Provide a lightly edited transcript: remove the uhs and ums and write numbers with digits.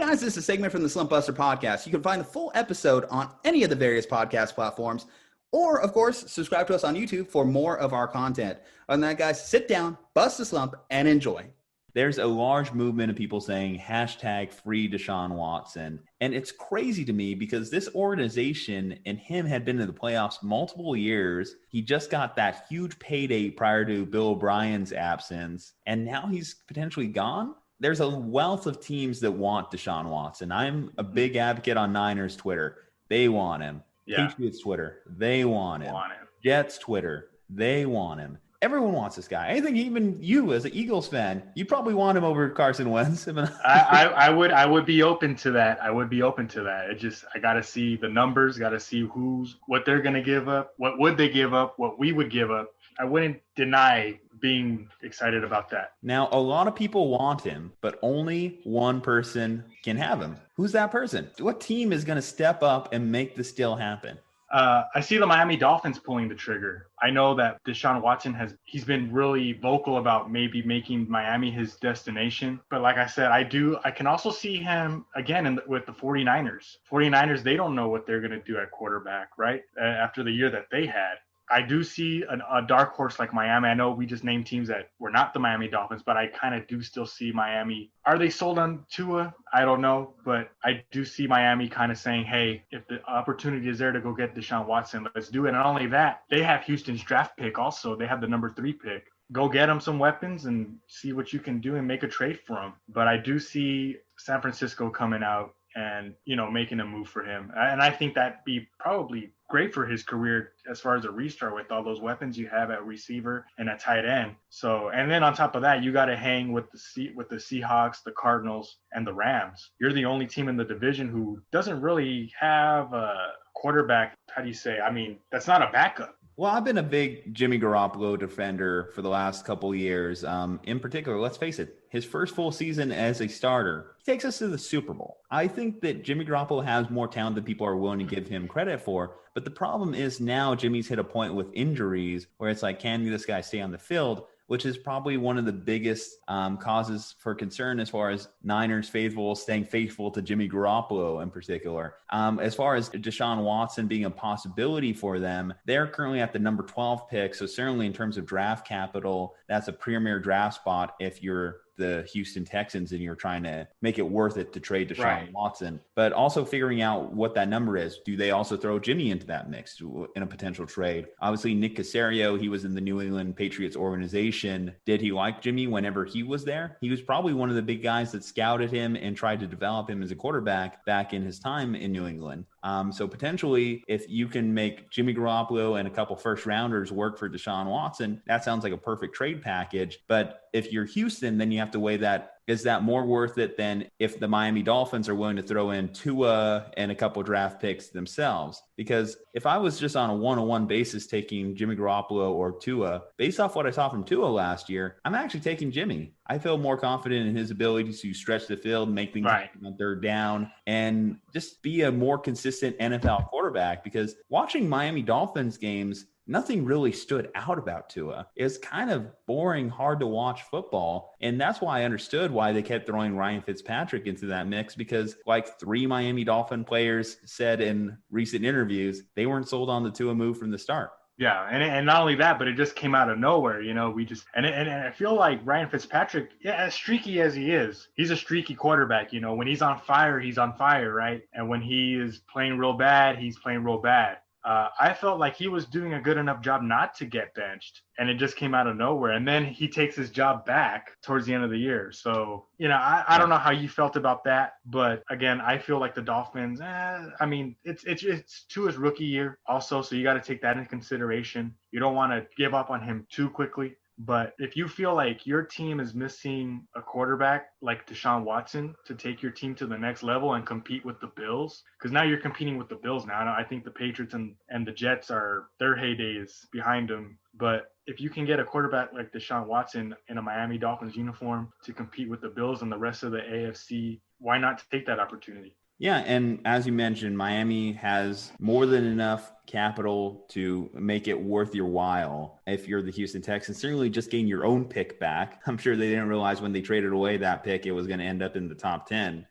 guys, this is a segment from the Slumpbuster Podcast. You can find the full episode on any of the various podcast platforms, or, of course, subscribe to us on YouTube for more of our content. Other than that, guys, sit down, bust a slump, and enjoy. There's a large movement of people saying hashtag free Deshaun Watson. And it's crazy to me because this organization and him had been in the playoffs multiple years. He just got that huge payday prior to Bill O'Brien's absence. And now he's potentially gone. There's a wealth of teams that want Deshaun Watson. I'm a big advocate on Niners Twitter. They want him. Yeah. Patriots Twitter. They want him. Jets Twitter. They want him. Everyone wants this guy. I think even you, as an Eagles fan, you probably want him over Carson Wentz. I would be open to that. I got to see the numbers. Got to see what they're going to give up. What would they give up? What we would give up. I wouldn't deny being excited about that. Now, a lot of people want him, but only one person can have him. Who's that person? What team is going to step up and make this deal happen? I see the Miami Dolphins pulling the trigger. I know that Deshaun Watson he's been really vocal about maybe making Miami his destination. But like I said, I can also see him again with the 49ers. 49ers, they don't know what they're going to do at quarterback, right? After the year that they had. I do see a dark horse like Miami. I know we just named teams that were not the Miami Dolphins, but I kind of do still see Miami. Are they sold on Tua? I don't know, but I do see Miami kind of saying, hey, if the opportunity is there to go get Deshaun Watson, let's do it. And not only that, they have Houston's draft pick also. They have the number 3 pick. Go get them some weapons and see what you can do and make a trade for them. But I do see San Francisco coming out and, making a move for him. And I think that'd be probably great for his career as far as a restart with all those weapons you have at receiver and at tight end. So, and then on top of that, you got to hang with the Seahawks, the Cardinals, and the Rams. You're the only team in the division who doesn't really have a quarterback. How do you say? I mean, that's not a backup. Well, I've been a big Jimmy Garoppolo defender for the last couple of years. In particular, let's face it, his first full season as a starter, he takes us to the Super Bowl. I think that Jimmy Garoppolo has more talent than people are willing to give him credit for. But the problem is now Jimmy's hit a point with injuries where it's like, can this guy stay on the field? Which is probably one of the biggest causes for concern as far as Niners faithful staying faithful to Jimmy Garoppolo in particular. As far as Deshaun Watson being a possibility for them, they're currently at the number 12 pick. So certainly in terms of draft capital, that's a premier draft spot if you're the Houston Texans and you're trying to make it worth it to trade Deshaun Watson, but also figuring out what that number is. Do they also throw Jimmy into that mix in a potential trade? Obviously, Nick Caserio, he was in the New England Patriots organization. Did he like Jimmy whenever he was there? He was probably one of the big guys that scouted him and tried to develop him as a quarterback back in his time in New England. So potentially, if you can make Jimmy Garoppolo and a couple first rounders work for Deshaun Watson, that sounds like a perfect trade package. But if you're Houston, then you have to weigh that. Is that more worth it than if the Miami Dolphins are willing to throw in Tua and a couple draft picks themselves? Because if I was just on a one-on-one basis taking Jimmy Garoppolo or Tua, based off what I saw from Tua last year, I'm actually taking Jimmy. I feel more confident in his ability to stretch the field, make things on third down, and just be a more consistent NFL quarterback. Because watching Miami Dolphins games, nothing really stood out about Tua. It's kind of boring, hard to watch football. And that's why I understood why they kept throwing Ryan Fitzpatrick into that mix, because like 3 Miami Dolphin players said in recent interviews, they weren't sold on the Tua move from the start. Yeah, and not only that, but it just came out of nowhere. We just and I feel like Ryan Fitzpatrick, as streaky as he is, he's a streaky quarterback. When he's on fire, right? And when he is playing real bad, he's playing real bad. I felt like he was doing a good enough job not to get benched, and it just came out of nowhere. And then he takes his job back towards the end of the year. So, I don't know how you felt about that, but again, I feel like the Dolphins, it's Tua's rookie year also, so you got to take that into consideration. You don't want to give up on him too quickly. But if you feel like your team is missing a quarterback like Deshaun Watson to take your team to the next level and compete with the Bills, because now you're competing with the Bills now. I think the Patriots and the Jets their heyday is behind them. But if you can get a quarterback like Deshaun Watson in a Miami Dolphins uniform to compete with the Bills and the rest of the AFC, why not take that opportunity? Yeah, and as you mentioned, Miami has more than enough capital to make it worth your while if you're the Houston Texans. Certainly just getting your own pick back. I'm sure they didn't realize when they traded away that pick, it was going to end up in the top 10.